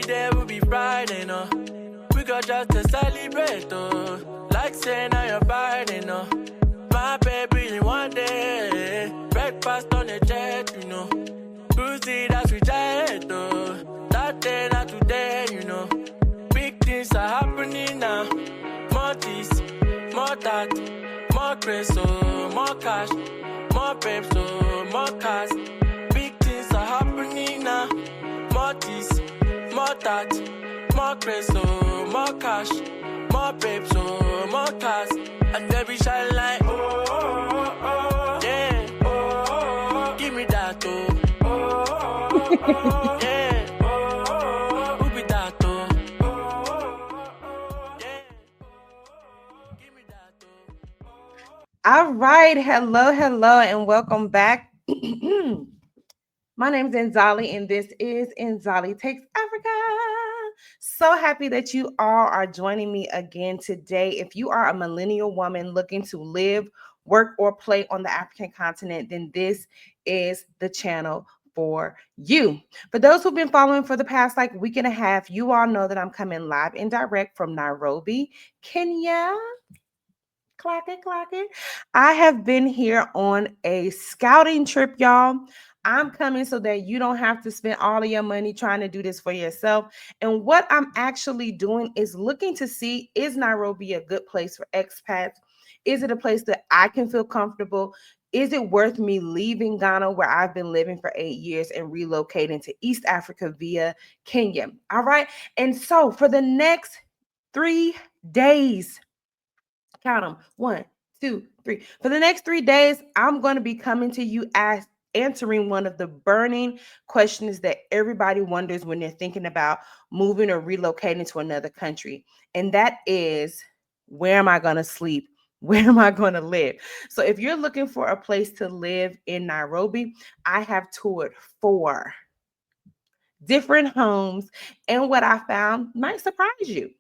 there will be Friday, no. We got just to celebrate, oh. Like saying now you're Friday, no. My baby in one day. Breakfast on the jet, you know. Cruising as we jet, oh. That day, not today, you know. Big things are happening now. More this, more that, more grace, oh. More cash, more babes, oh. More cars. Big things are happening now. More this, more that, more grace, oh. More cash, more babes, oh. More cars. And baby shine like, oh, oh, oh, oh. Yeah, oh, oh, oh. Give me that, oh. Oh, oh, oh, yeah, oh, oh, oh. Who be that, oh? Oh, oh, oh, yeah, give me that, oh. All right. Hello, and welcome back. My name is Nzali, and this is Nzali Takes Africa. So happy that you all are joining me again today. If you are a millennial woman looking to live, work, or play on the African continent, then this is the channel for you. For those who've been following for the past week and a half, you all know that I'm coming live and direct from Nairobi, Kenya. Clock it. I have been here on a scouting trip, y'all. I'm coming so that you don't have to spend all of your money trying to do this for yourself. And what I'm actually doing is looking to see, is Nairobi a good place for expats? Is it a place that I can feel comfortable? Is it worth me leaving Ghana, where I've been living for 8 years, and relocating to East Africa via Kenya? All right. And so for the next 3 days, count them, 1, 2, 3. For the next 3 days, I'm going to be coming to you answering one of the burning questions that everybody wonders when they're thinking about moving or relocating to another country. And that is, where am I going to sleep? Where am I going to live? So if you're looking for a place to live in Nairobi, I have toured 4 different homes, and what I found might surprise you.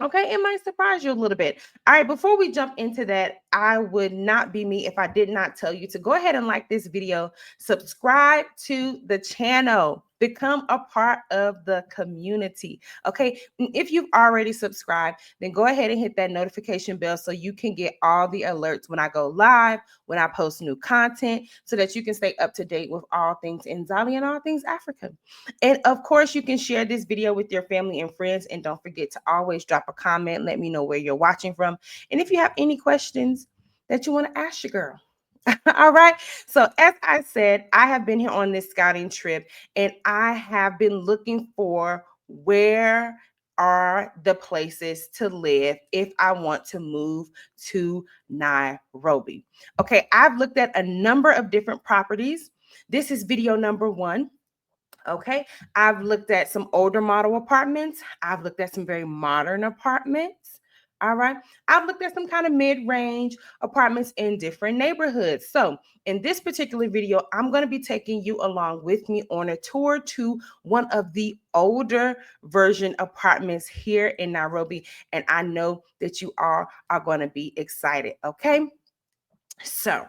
Okay, it might surprise you a little bit. All right, before we jump into that, I would not be me if I did not tell you to go ahead and like this video, subscribe to the channel, become a part of the community. Okay, and if you've already subscribed, then go ahead and hit that notification bell so you can get all the alerts when I go live, when I post new content, so that you can stay up to date with all things Nzali and all things Africa. And of course, you can share this video with your family and friends. And don't forget to always drop a comment. Let me know where you're watching from. And if you have any questions that you want to ask your girl. All right. So as I said, I have been here on this scouting trip, and I have been looking for where are the places to live if I want to move to Nairobi. Okay. I've looked at a number of different properties. This is video number 1. Okay, I've looked at some older model apartments. I've looked at some very modern apartments. All right, I've looked at some kind of mid-range apartments in different neighborhoods. So in this particular video, I'm going to be taking you along with me on a tour to one of the older version apartments here in Nairobi. And I know that you all are going to be excited. Okay, so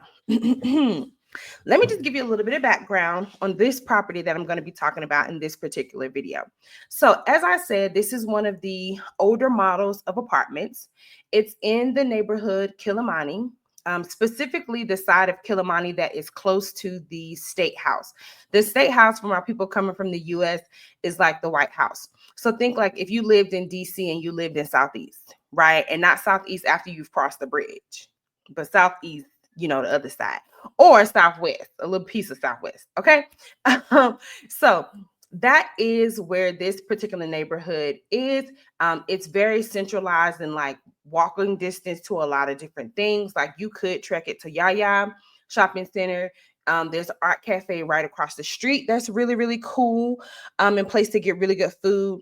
let me just give you a little bit of background on this property that I'm going to be talking about in this particular video. So as I said, this is one of the older models of apartments. It's in the neighborhood Kilimani, specifically the side of Kilimani that is close to the State House. The State House, from our people coming from the U.S., is like the White House. So think like if you lived in D.C. and you lived in Southeast, right? And not Southeast after you've crossed the bridge, but Southeast, the other side, or Southwest, a little piece of Southwest. Okay. So that is where this particular neighborhood is. It's very centralized and like walking distance to a lot of different things. Like you could trek it to Yaya Shopping Center. There's an art cafe right across the street. That's really, really cool. And place to get really good food.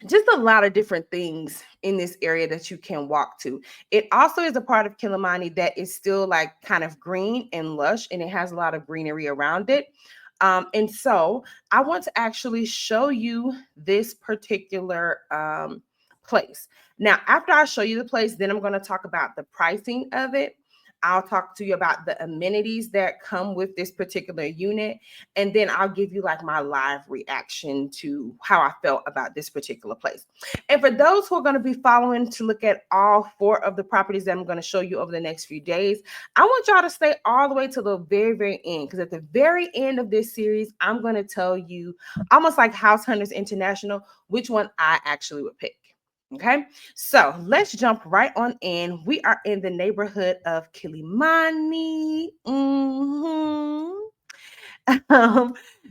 Just a lot of different things in this area that you can walk to. It also is a part of Kilimani that is still like kind of green and lush, and it has a lot of greenery around it. And so I want to actually show you this particular place. Now, after I show you the place, then I'm going to talk about the pricing of it. I'll talk to you about the amenities that come with this particular unit. And then I'll give you like my live reaction to how I felt about this particular place. And for those who are going to be following to look at all 4 of the properties that I'm going to show you over the next few days, I want y'all to stay all the way to the very, very end, because at the very end of this series, I'm going to tell you, almost like House Hunters International, which one I actually would pick. Okay, so let's jump right on in. We are in the neighborhood of Kilimani.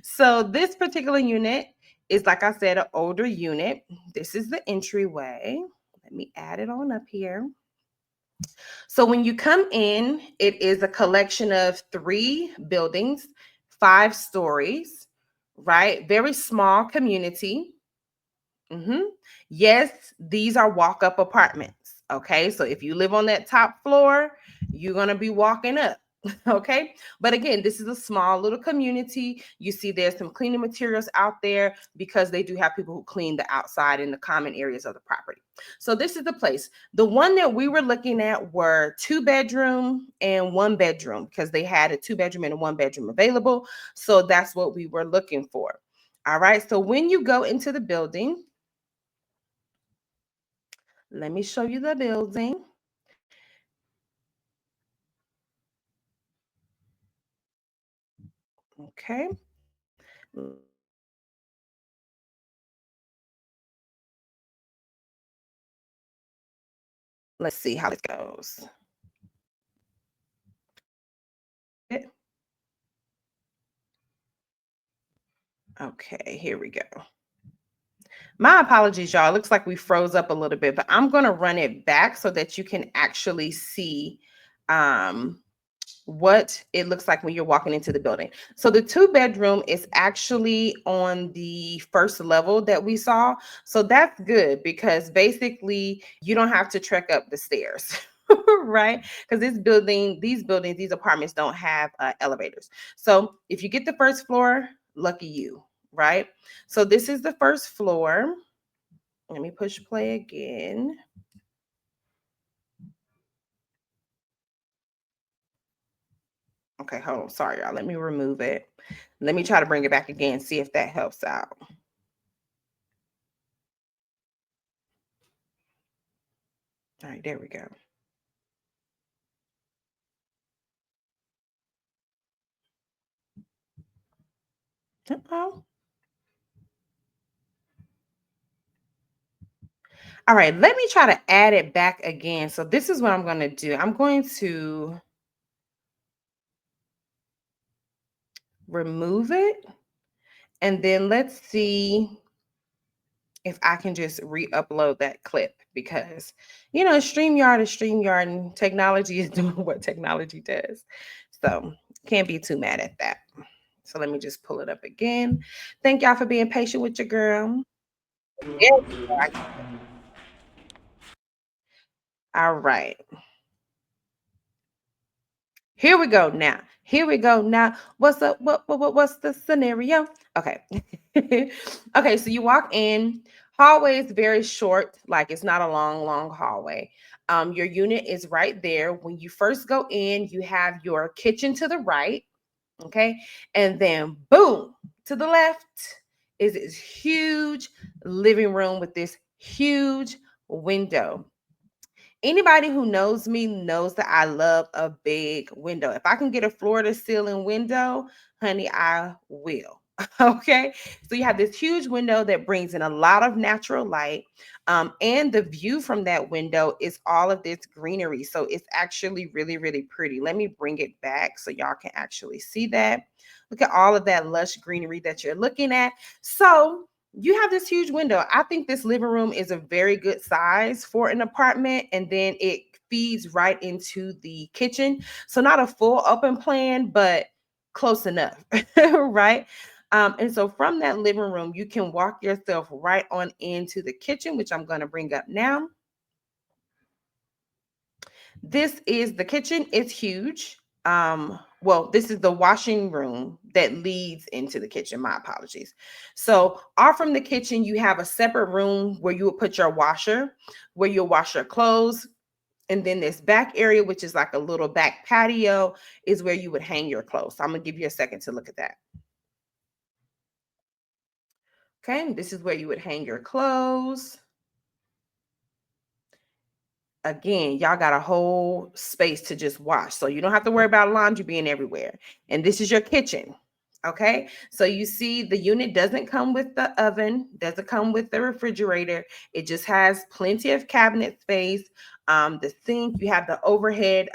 So this particular unit is, like I said, an older unit. This is the entryway. Let me add it on up here. So when you come in, it is a collection of 3 buildings, 5 stories, right? Very small community. Yes, these are walk-up apartments. Okay, so if you live on that top floor, you're going to be walking up. Okay, but again, this is a small little community. You see there's some cleaning materials out there because they do have people who clean the outside and the common areas of the property. So this is the place. The one that we were looking at were 2-bedroom and 1-bedroom, because they had a 2-bedroom and a 1-bedroom available. So that's what we were looking for. All right, so when you go into the building, let me show you the building. Okay. Let's see how this goes. Okay, here we go. My apologies, y'all. It looks like we froze up a little bit, but I'm going to run it back so that you can actually see what it looks like when you're walking into the building. So the 2-bedroom is actually on the first level that we saw. So that's good, because basically you don't have to trek up the stairs. Right? Because these apartments don't have elevators. So if you get the first floor, lucky you, right? So this is the first floor. Let me push play again. Okay, hold on. Sorry, y'all. Let me remove it. Let me try to bring it back again, see if that helps out. All right, there we go. Uh-oh. All right, let me try to add it back again. So this is what I'm going to do. I'm going to remove it, and then let's see if I can just re-upload that clip, because, StreamYard is StreamYard, and technology is doing what technology does. So can't be too mad at that. So let me just pull it up again. Thank y'all for being patient with your girl. Yeah. All right. Here we go now. Here we go now. What's up? What's the scenario? Okay. Okay, so you walk in. Hallway is very short, like it's not a long hallway. Your unit is right there. When you first go in, you have your kitchen to the right. Okay. And then boom, to the left is this huge living room with this huge window. Anybody who knows me knows that I love a big window. If I can get a floor to ceiling window, honey, I will. Okay. So you have this huge window that brings in a lot of natural light. And the view from that window is all of this greenery. So it's actually really, really pretty. Let me bring it back so y'all can actually see that. Look at all of that lush greenery that you're looking at. So you have this huge window. I think this living room is a very good size for an apartment, and then it feeds right into the kitchen. So not a full open plan, but close enough, right? And so from that living room, you can walk yourself right on into the kitchen, which I'm going to bring up now. This is the kitchen. It's huge. Well, this is the washing room that leads into the kitchen. My apologies. So off from the kitchen, you have a separate room where you would put your washer, where you'll wash your clothes. And then this back area, which is like a little back patio, is where you would hang your clothes. So I'm going to give you a second to look at that. Okay, this is where you would hang your clothes. Again, y'all got a whole space to just wash. So you don't have to worry about laundry being everywhere. And this is your kitchen. Okay, so you see the unit doesn't come with the oven, doesn't come with the refrigerator. It just has plenty of cabinet space. The sink, you have the overhead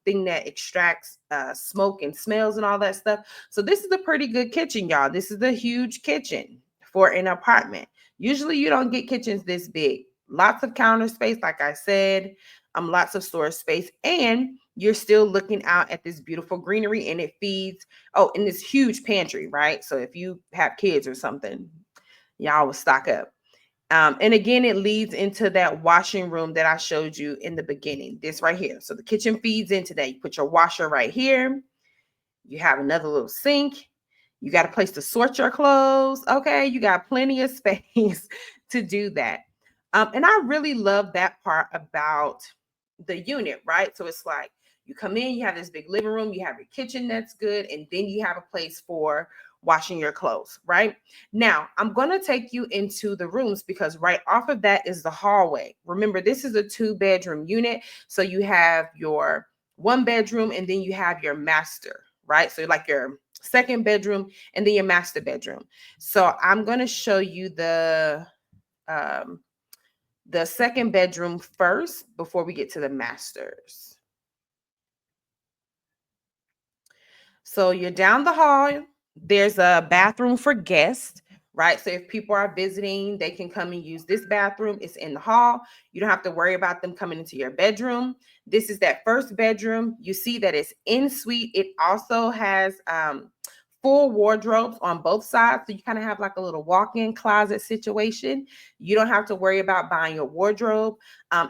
thing that extracts smoke and smells and all that stuff. So this is a pretty good kitchen, y'all. This is a huge kitchen for an apartment. Usually you don't get kitchens this big. Lots of counter space, like I said, lots of storage space, and you're still looking out at this beautiful greenery, and it feeds, oh, in this huge pantry, right? So if you have kids or something, y'all will stock up. And again, it leads into that washing room that I showed you in the beginning, this right here. So the kitchen feeds into that. You put your washer right here. You have another little sink. You got a place to sort your clothes. Okay, you got plenty of space to do that. And I really love that part about the unit, right? So it's like you come in, you have this big living room, you have your kitchen that's good, and then you have a place for washing your clothes, right? Now, I'm going to take you into the rooms because right off of that is the hallway. Remember, this is a 2-bedroom unit. So you have your 1 bedroom and then you have your master, right? So like your 2nd bedroom and then your master bedroom. So I'm going to show you the 2nd bedroom first before we get to the masters. So you're down the hall. There's a bathroom for guests, right? So if people are visiting, they can come and use this bathroom. It's in the hall. You don't have to worry about them coming into your bedroom. This is that 1st bedroom. You see that it's en suite. It also has full wardrobes on both sides. So you kind of have like a little walk-in closet situation. You don't have to worry about buying your wardrobe.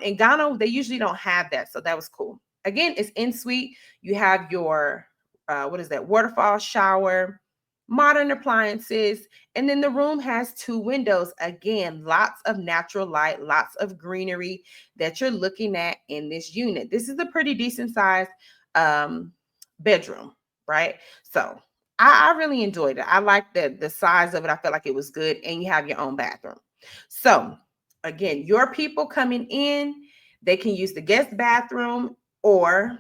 In Ghana, they usually don't have that. So that was cool. Again, it's en suite. You have your, waterfall shower, modern appliances. And then the room has 2 windows. Again, lots of natural light, lots of greenery that you're looking at in this unit. This is a pretty decent sized bedroom, right? So I really enjoyed it. I liked the size of it. I felt like it was good, and you have your own bathroom. So again, your people coming in, they can use the guest bathroom, or,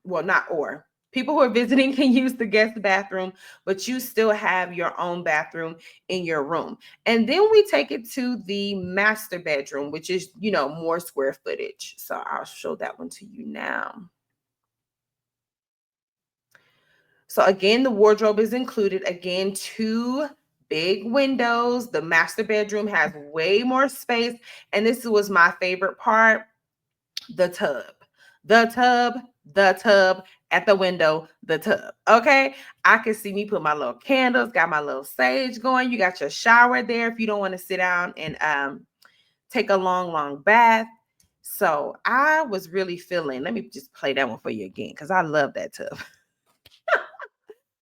well, not or. People who are visiting can use the guest bathroom, but you still have your own bathroom in your room. And then we take it to the master bedroom, which is, more square footage. So I'll show that one to you now. So again, the wardrobe is included. Again, 2 big windows. The master bedroom has way more space. And this was my favorite part, the tub. The tub at the window, the tub. Okay. I can see me put my little candles, got my little sage going. You got your shower there if you don't want to sit down and take a long bath. So I was really feeling, let me just play that one for you again, because I love that tub.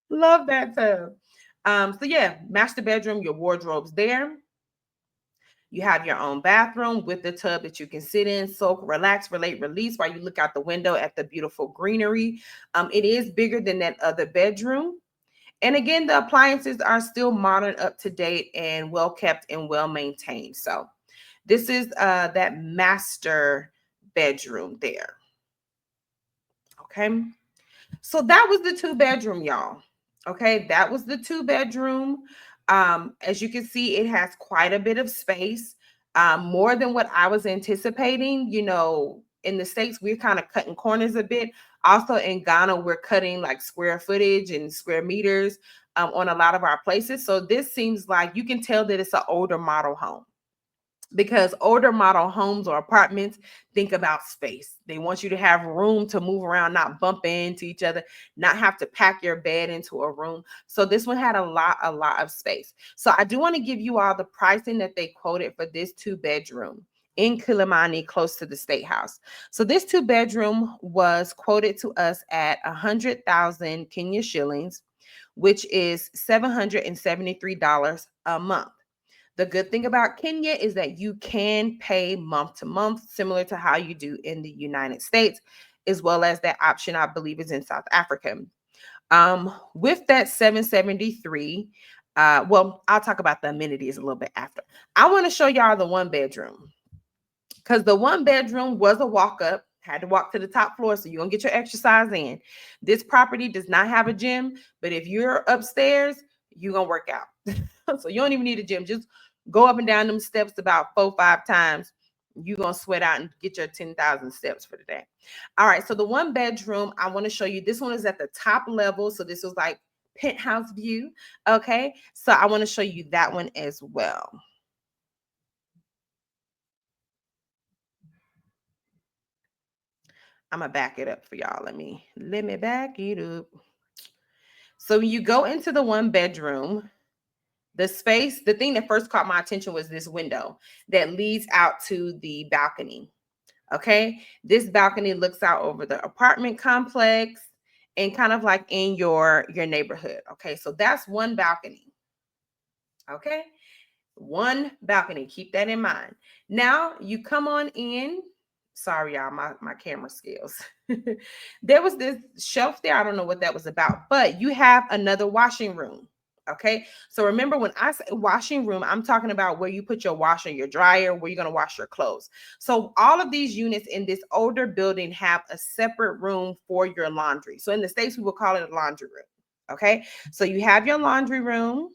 Love that tub. So yeah, master bedroom, your wardrobe's there. You have your own bathroom with the tub that you can sit in, soak, relax, relate, release while you look out the window at the beautiful greenery. It is bigger than that other bedroom. And again, the appliances are still modern, up to date, and well kept and well maintained. So this is that master bedroom there. Okay. So that was the 2-bedroom, y'all. Okay, that was the 2-bedroom. As you can see, it has quite a bit of space, more than what I was anticipating. In the States, we're kind of cutting corners a bit. Also in Ghana, we're cutting like square footage and square meters on a lot of our places. So this seems like you can tell that it's an older model home, because older model homes or apartments think about space. They want you to have room to move around, not bump into each other, not have to pack your bed into a room. So this one had a lot of space. So I do want to give you all the pricing that they quoted for this 2-bedroom in Kilimani, close to the State House. So this 2-bedroom was quoted to us at 100,000 Kenya shillings, which is $773 a month. The good thing about Kenya is that you can pay month to month, similar to how you do in the United States, as well as that option, I believe, is in South Africa. With that 773, well, I'll talk about the amenities a little bit after. I want to show y'all the one bedroom, because the one bedroom was a walk up, had to walk to the top floor, so you're gonna get your exercise in. This property does not have a gym, but if you're upstairs, you're gonna work out. So you don't even need a gym. Just go up and down them steps about 4-5 times. You're gonna sweat out and get your 10,000 steps for the day. All right, so the one bedroom, I want to show you. This one is at the top level, so this was like penthouse view. Okay, so I want to show you that one as well. I'm gonna back it up for y'all. Let me back it up. So when you go into the one bedroom, the space, the thing that first caught my attention was this window that leads out to the balcony. Okay, this balcony looks out over the apartment complex and kind of like in your neighborhood. Okay, so that's one balcony. Okay, one balcony. Keep that in mind. Now you come on in. Sorry, y'all, my camera skills. There was this shelf there. I don't know what that was about, but you have another washing room. Okay. So remember, when I say washing room, I'm talking about where you put your washer, your dryer, where you're going to wash your clothes. So all of these units in this older building have a separate room for your laundry. So in the States, we will call it a laundry room. Okay. So you have your laundry room,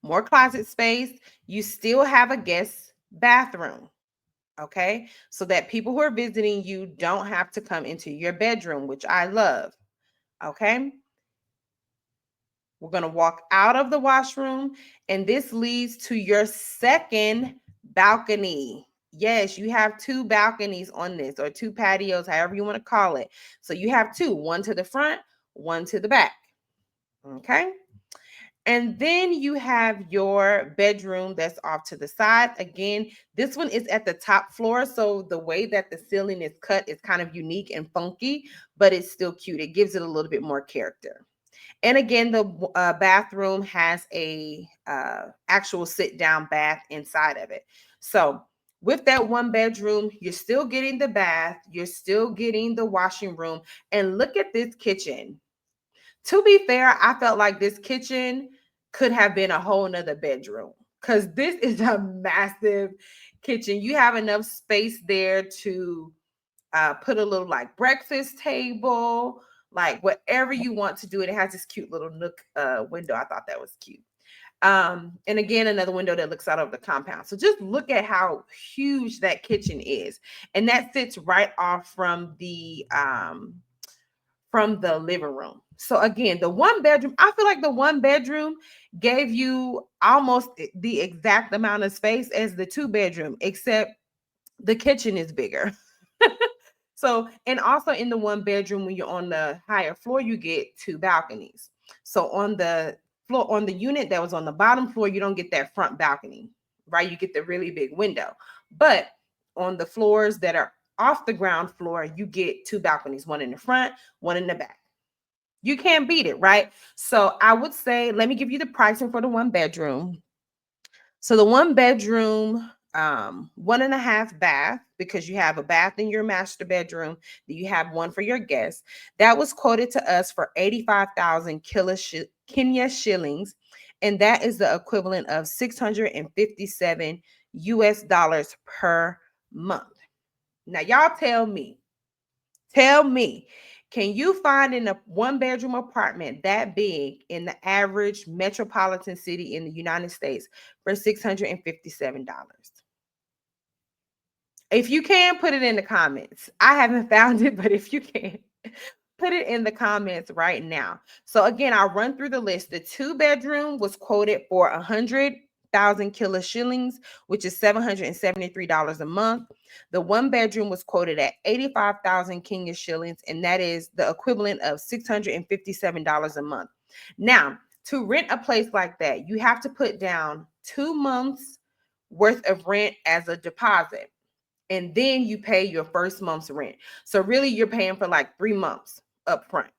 more closet space. You still have a guest bathroom. Okay. So that people who are visiting you don't have to come into your bedroom, which I love. Okay. We're going to walk out of the washroom, and this leads to your second balcony. Yes, you have two balconies on this, or two patios, however you want to call it. So you have two, one to the front, one to the back. Okay. And then you have your bedroom that's off to the side. Again, this one is at the top floor. So the way that the ceiling is cut is kind of unique and funky, but it's still cute. It gives it a little bit more character. And again, the bathroom has a actual sit down bath inside of it. So with that one bedroom, you're still getting the bath, you're still getting the washing room. And look at this kitchen. To be fair, I felt like this kitchen could have been a whole nother bedroom, because this is a massive kitchen. You have enough space there to put a little like breakfast table, like whatever you want to do. It has this cute little nook window. I thought that was cute. And again, another window that looks out over the compound. So just look at how huge that kitchen is. And that sits right off from the living room. So again, the one bedroom, I feel like the one bedroom gave you almost the exact amount of space as the two bedroom, except the kitchen is bigger. So, and also in the one bedroom, when you're on the higher floor, you get two balconies. So on the floor, on the unit that was on the bottom floor, you don't get that front balcony, right? You get the really big window. But on the floors that are off the ground floor, you get two balconies, one in the front, one in the back. You can't beat it, right? So I would say, let me give you the pricing for the one bedroom. So the one bedroom, 1.5 bath, because you have a bath in your master bedroom, you have one for your guests. That was quoted to us for 85,000 Kenya shillings, and that is the equivalent of 657 US dollars per month. Now, y'all tell me, can you find in a one bedroom apartment that big in the average metropolitan city in the United States for $657? If you can, put it in the comments. I haven't found it, but if you can, put it in the comments right now. So again, I'll run through the list. The two bedroom was quoted for 100,000 shillings, which is $773 a month. The one bedroom was quoted at 85,000 Kenya shillings, and that is the equivalent of $657 a month. Now, to rent a place like that, you have to put down 2 months worth of rent as a deposit, and then you pay your first month's rent. So really, you're paying for like 3 months up front.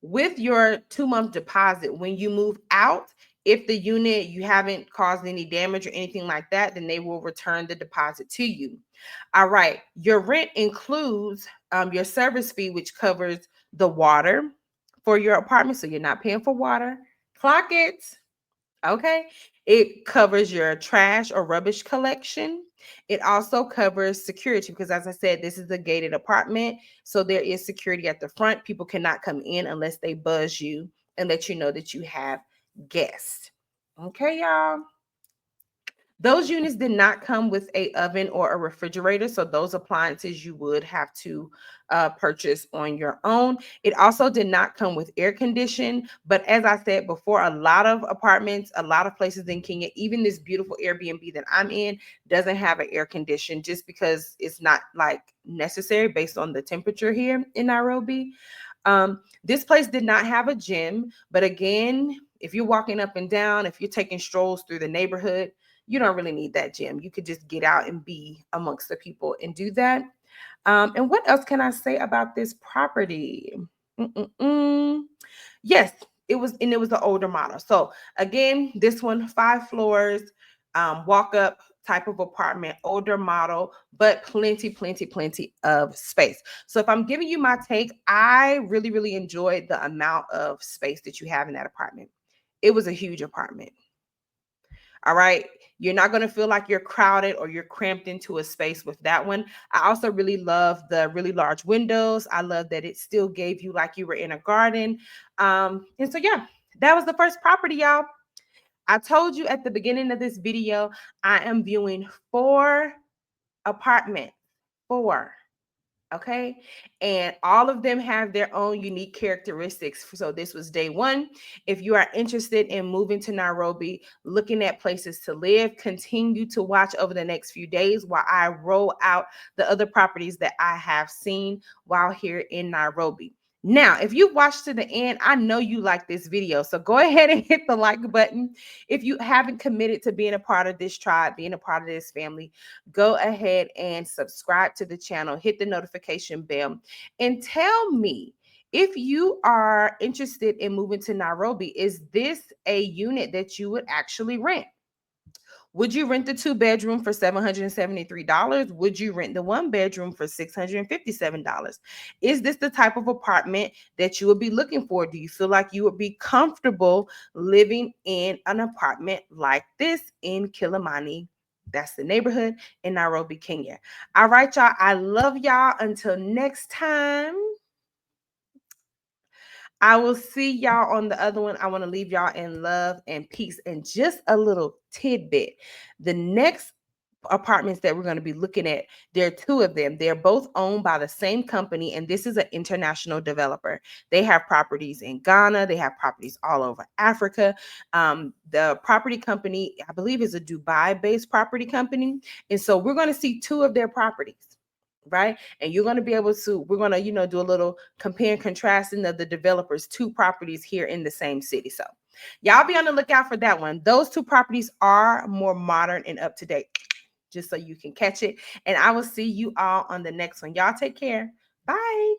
with your 2-month deposit, when you move out, if the unit you haven't caused any damage or anything like that, then they will return the deposit to you. All right. Your rent includes your service fee, which covers the water for your apartment. So you're not paying for water. Clock it. Okay. It covers your trash or rubbish collection. It also covers security because, as I said, this is a gated apartment. So there is security at the front. People cannot come in unless they buzz you and let you know that you have guests. Okay, y'all. Those units did not come with a oven or a refrigerator, so those appliances you would have to purchase on your own. It also did not come with air condition, but as I said before, a lot of apartments, a lot of places in Kenya, even this beautiful Airbnb that I'm in, doesn't have an air condition just because it's not like necessary based on the temperature here in Nairobi. This place did not have a gym, but again, if you're walking up and down, if you're taking strolls through the neighborhood, you don't really need that gym. You could just get out and be amongst the people and do that. And what else can I say about this property? Yes, it was the older model. So again, this one, 5 floors, walk up type of apartment, older model, but plenty of space. So if I'm giving you my take, I really enjoyed the amount of space that you have in that apartment. It was a huge apartment. All right. You're not going to feel like you're crowded or you're cramped into a space with that one. I also really love the really large windows. I love that it still gave you like you were in a garden. And so, yeah, that was the first property, y'all. I told you at the beginning of this video, I am viewing 4 apartments. 4. Okay. And all of them have their own unique characteristics. So this was day 1. If you are interested in moving to Nairobi, looking at places to live, continue to watch over the next few days while I roll out the other properties that I have seen while here in Nairobi. Now, if you watched to the end, I know you like this video. So go ahead and hit the like button. If you haven't committed to being a part of this tribe, being a part of this family, go ahead and subscribe to the channel, hit the notification bell, and tell me if you are interested in moving to Nairobi. Is this a unit that you would actually rent? Would you rent the 2-bedroom for $773? Would you rent the 1-bedroom for $657? Is this the type of apartment that you would be looking for? Do you feel like you would be comfortable living in an apartment like this in Kilimani? That's the neighborhood in Nairobi, Kenya. All right, y'all. I love y'all. Until next time. I will see y'all on the other one. I want to leave y'all in love and peace. And just a little tidbit. The next apartments that we're going to be looking at, there are 2 of them. They're both owned by the same company, and this is an international developer. They have properties in Ghana. They have properties all over Africa. The property company, I believe, is a Dubai-based property company. And so we're going to see 2 of their properties. Right. And you're going to be able to, we're going to, do a little compare and contrasting of the developers' 2 properties here in the same city. So y'all be on the lookout for that one. Those 2 properties are more modern and up to date, just so you can catch it. And I will see you all on the next one. Y'all take care. Bye.